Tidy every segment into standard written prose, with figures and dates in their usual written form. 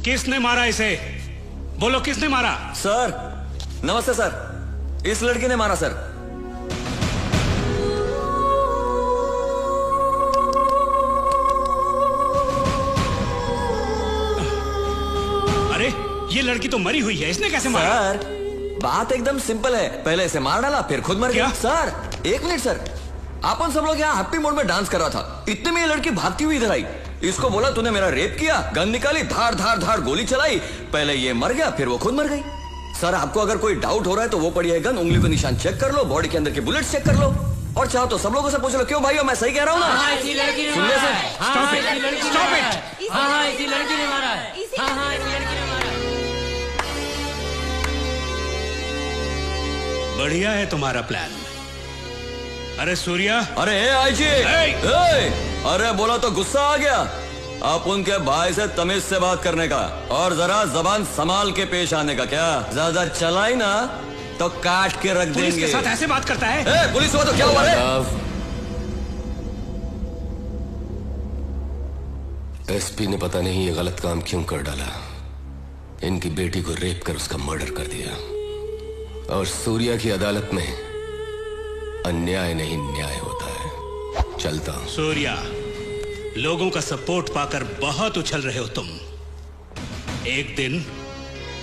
किसने मारा इसे? बोलो किसने मारा? सर नमस्ते सर, इस लड़की ने मारा सर। अरे ये लड़की तो मरी हुई है, इसने कैसे मारा? सर बात एकदम सिंपल है, पहले इसे मार डाला फिर खुद मर गया। सर 1 मिनट सर, अपन सब लोग यहाँ हैप्पी मूड में डांस कर रहा था, इतने में ये लड़की भागती हुई इधर आई। इसको बोला तूने मेरा रेप किया, गन निकाली, धार धार धार गोली चलाई, पहले ये मर गया फिर वो खुद मर गई। सर आपको अगर कोई डाउट हो रहा है तो वो पड़ी है गन, उंगली को निशान चेक कर लो, बॉडी के अंदर के बुलेट चेक कर लो, और चाहो तो सब लोगों से पूछ लो। क्यों भाइयों मैं सही कह रहा हूँ ना? इसी लड़की ने सुन ले मारा सर। है। Stop it! इसी लड़की ने Stop मारा it! है। हाँ इसी लड़की ने मारा है। हाँ इसी लड़की ने मारा है। बढ़िया है तुम्हारा प्लान। अरे सूर्या, अरे आईजी, अरे बोला तो गुस्सा आ गया। आप उनके भाई से तमीज से बात करने का और जरा जबान संभाल के पेश आने का। क्या ज्यादा चलाई ना तो काट के रख पुलिस देंगे। के साथ ऐसे बात करता है? पुलिस हुआ तो क्या हुआ रे? एसपी ने पता नहीं ये गलत काम क्यों कर डाला, इनकी बेटी को रेप कर उसका मर्डर कर दिया। और सूर्या की अदालत में अन्याय नहीं न्याय होता है। चलता हूं। सूर्या, लोगों का सपोर्ट पाकर बहुत उछल रहे हो तुम। एक दिन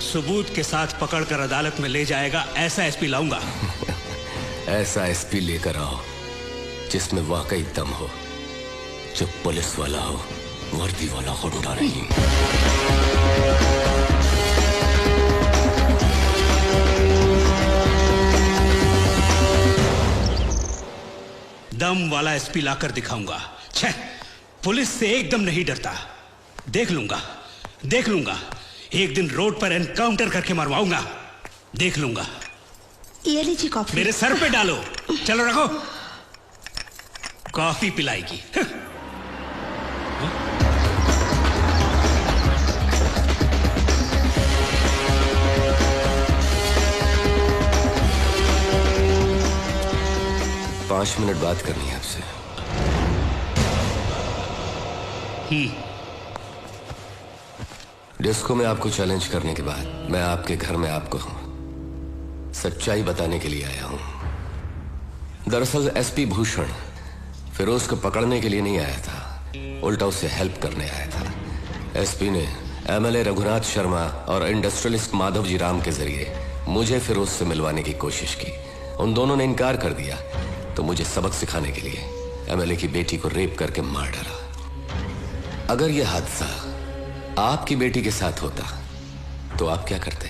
सबूत के साथ पकड़कर अदालत में ले जाएगा ऐसा एसपी लाऊंगा। ऐसा एसपी लेकर आओ जिसमें वाकई दम हो, जो पुलिस वाला हो, वर्दी वाला गुंडा नहीं। दम वाला एसपी लाकर दिखाऊंगा। छह, पुलिस से एकदम नहीं डरता। देख लूंगा एक दिन रोड पर एनकाउंटर करके मरवाऊंगा। देख लूंगा। ये लीजिए कॉफी। मेरे सर पे डालो। चलो रखो, कॉफी पिलाएगी। 5 मिनट बात करनी है आपसे। डिस्को में आपको चैलेंज करने के बाद मैं आपके घर में आपको सच्चाई बताने के लिए आया हूं। दरअसल एसपी भूषण फिरोज को पकड़ने के लिए नहीं आया था, उल्टा उसे हेल्प करने आया था। एसपी ने एमएलए रघुनाथ शर्मा और इंडस्ट्रियलिस्ट माधव जी राम के जरिए मुझे फिरोज से मिलवाने की कोशिश की। उन दोनों ने इनकार कर दिया तो मुझे सबक सिखाने के लिए एमएलए की बेटी को रेप करके मार डाला। अगर यह हादसा आपकी बेटी के साथ होता तो आप क्या करते?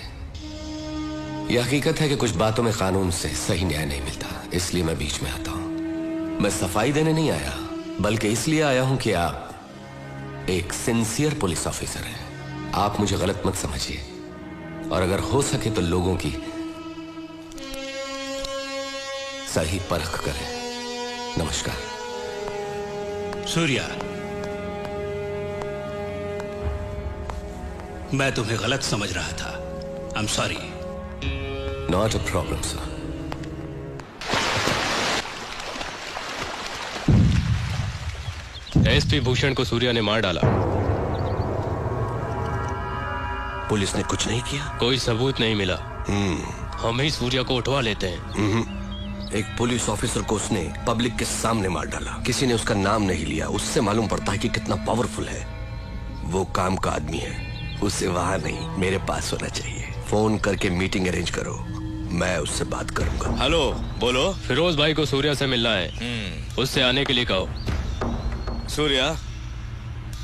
यह हकीकत है कि कुछ बातों में कानून से सही न्याय नहीं मिलता, इसलिए मैं बीच में आता हूं। मैं सफाई देने नहीं आया, बल्कि इसलिए आया हूं कि आप एक सिंसियर पुलिस ऑफिसर हैं। आप मुझे गलत मत समझिए, और अगर हो सके तो लोगों की सही परख करें। नमस्कार। सूर्या, मैं तुम्हें गलत समझ रहा था। I am sorry. Not a problem sir. SP Bhushan को सूर्या ने मार डाला। पुलिस ने कुछ नहीं किया? कोई सबूत नहीं मिला। हम ही सूर्या को उठवा लेते हैं। एक पुलिस ऑफिसर को उसने पब्लिक के सामने मार डाला, किसी ने उसका नाम नहीं लिया। उससे मालूम पड़ता है कि कितना पावरफुल है। वो काम का आदमी है, उसे वहां नहीं मेरे पास होना चाहिए। फोन करके मीटिंग अरेंज करो, मैं उससे बात करूंगा। हेलो, बोलो। फिरोज भाई को सूर्या से मिलना है, उससे आने के लिए कहो। सूर्या,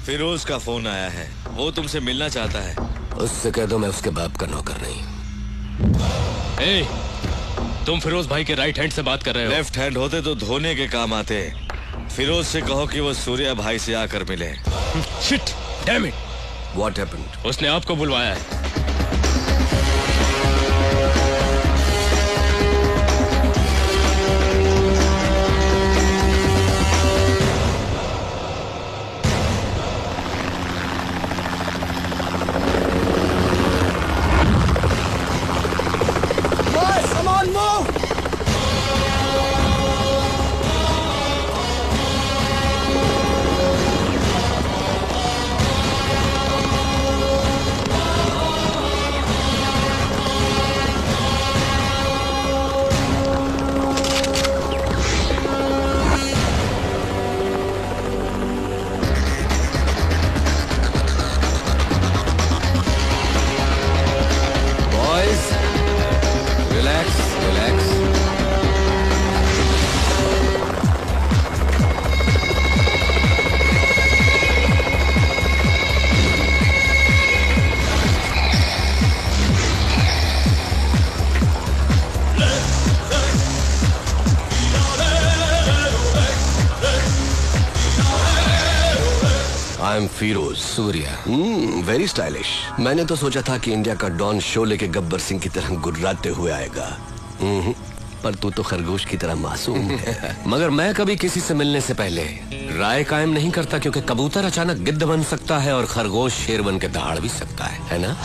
फिरोज का फोन आया है, वो तुमसे मिलना चाहता है। उससे कह दो मैं उसके बाप का नौकर नहीं। ए, तुम फिरोज भाई के राइट हैंड से बात कर रहे हो। लेफ्ट हैंड होते तो धोने के काम आते। फिरोज से कहो कि वो सूर्या भाई से आकर मिले। Shit, damn it. What happened? उसने आपको बुलवाया है। I am Firoz Surya. Very stylish. मैंने तो सोचा था कि इंडिया का डॉन शोले के गब्बर सिंह की तरह गुर्राते हुए आएगा, पर तू तो खरगोश की तरह मासूम है। मगर मैं कभी किसी से मिलने से पहले राय कायम नहीं करता, क्योंकि कबूतर अचानक गिद्ध बन सकता है और खरगोश शेर बन के दहाड़ भी सकता है ना?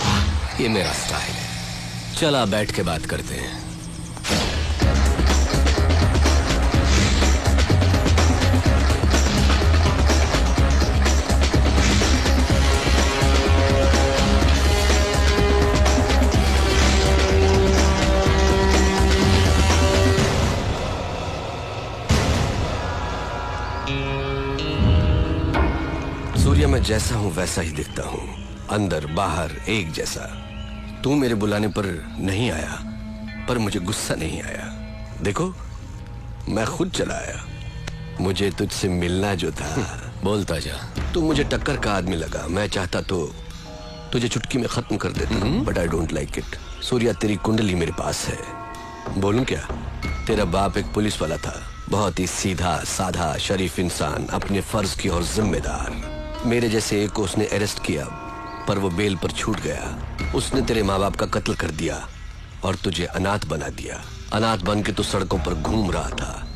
ये मेरा स्टाइल है। चला बैठ के बात करते हैं। सूर्य, मैं जैसा हूं वैसा ही दिखता हूं, अंदर बाहर एक जैसा। तू मेरे बुलाने पर नहीं आया, पर मुझे गुस्सा नहीं आया। देखो, मैं खुद चला आया। मुझे तुझसे मिलना जो था। बोलता जा। तू मुझे टक्कर का आदमी लगा। मैं चाहता तो तुझे चुटकी में खत्म कर देता, but I don't like it. Surya, तेरी कुंडली मेरे पास है। बोलूं क्या? तेरा बाप एक पुलिस वाला था, बहुत ही सीधा साधा शरीफ इंसान, अपने फर्ज की और जिम्मेदार। मेरे जैसे एक को उसने अरेस्ट किया, पर वो बेल पर छूट गया। उसने तेरे माँ बाप का कत्ल कर दिया और तुझे अनाथ बना दिया। अनाथ बन के तू सड़कों पर घूम रहा था।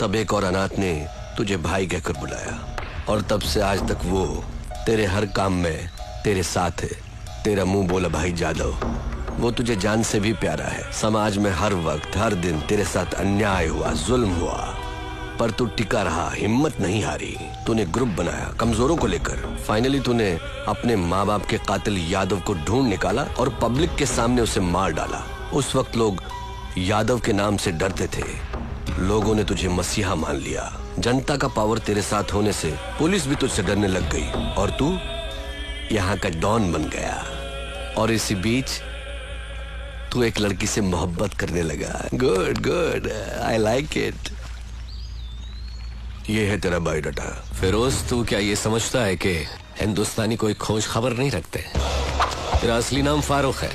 तब एक और अनाथ ने तुझे भाई कहकर बुलाया, और तब से आज तक वो तेरे हर काम में तेरे साथ है। तेरा मुंह बोला भाई जादव, वो तुझे जान से भी प्यारा है। समाज में हर वक्त हर दिन तेरे साथ अन्याय हुआ, जुल्म हुआ, पर तू टिका रहा, हिम्मत नहीं हारी। तूने ग्रुप बनाया कमजोरों को लेकर। फाइनली तूने अपने माँ बाप के कातिल यादव को ढूंढ निकाला और पब्लिक के सामने उसे मार डाला। उस वक्त लोग यादव के नाम से डरते थे। लोगों ने तुझे मसीहा मान लिया। जनता का पावर तेरे साथ होने से पुलिस भी तुझसे डरने लग गई, और तू यहाँ का डॉन बन गया। और इसी बीच तू एक लड़की से मोहब्बत करने लगा। Good good, I like it. ये है तेरा बायोडाटा। फिरोज, तू क्या ये समझता है कि हिंदुस्तानी कोई खोज खबर नहीं रखते? तेरा असली नाम फारूक है।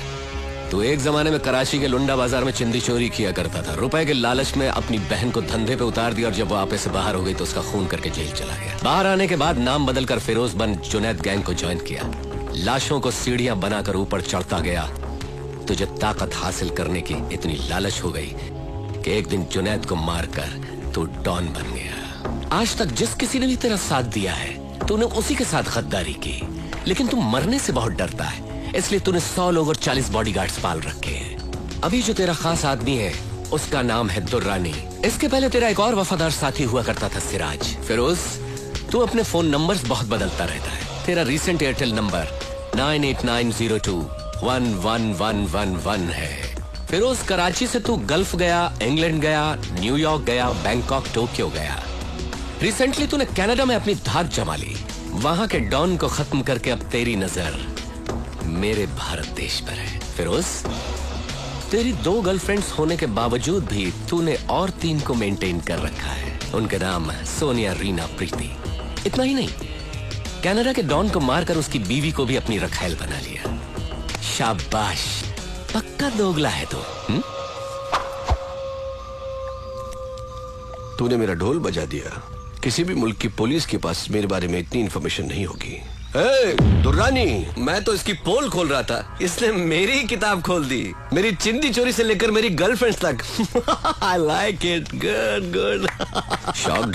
तू एक जमाने में कराची के लुंडा बाजार में चिंदी चोरी किया करता था। रुपए के लालच में अपनी बहन को धंधे पे उतार दिया, और जब वो आपे से बाहर हो गई तो उसका खून करके जेल चला गया। बाहर आने के बाद नाम बदलकर फिरोज बन जुनैद गैंग को ज्वाइन किया। लाशों को सीढ़ियां बनाकर ऊपर चढ़ता गया। तुझे ताकत हासिल करने की इतनी लालच हो गई कि एक दिन जुनैद को मारकर तू डॉन बन गया। आज तक जिस किसी ने भी तेरा साथ दिया है, तूने उसी के साथ गद्दारी की। लेकिन तू मरने से बहुत डरता है, इसलिए तूने 100 लोग और 40 बॉडीगार्ड्स पाल रखे हैं। अभी जो तेरा खास आदमी है, उसका नाम है दुर्रानी। इसके पहले तेरा एक और वफादार साथी हुआ करता था, सिराज। फिरोज, तू अपने फोन नंबर्स बहुत बदलता रहता है। तेरा रीसेंट एयरटेल नंबर 9890211111 है। फिरोज, कराची से तू गल्फ गया, इंग्लैंड गया, न्यूयॉर्क गया, बैंकॉक, टोक्यो गया। रिसेंटली तूने कनाडा में अपनी धाक जमा ली। वहां के डॉन को खत्म करके अब तेरी नजर मेरे भारत देश पर है। फिरोज, तेरी 2 गर्लफ्रेंड्स होने के बावजूद भी तूने और 3 को मेंटेन कर रखा है। उनके नाम सोनिया, रीना, प्रीति। इतना ही नहीं, कनाडा के डॉन को मारकर उसकी बीवी को भी अपनी रखैल बना लिया। शाबाश, पक्का दोगला है तू। तूने मेरा ढोल बजा दिया। किसी भी मुल्क की पुलिस के पास मेरे बारे में इतनी इंफॉर्मेशन नहीं होगी। दुर्रानी, मैं तो इसकी पोल खोल रहा था, इसने मेरी किताब खोल दी। मेरी चिंदी चोरी से लेकर मेरी गर्लफ्रेंड्स तक। I like it, good good. Shocked हो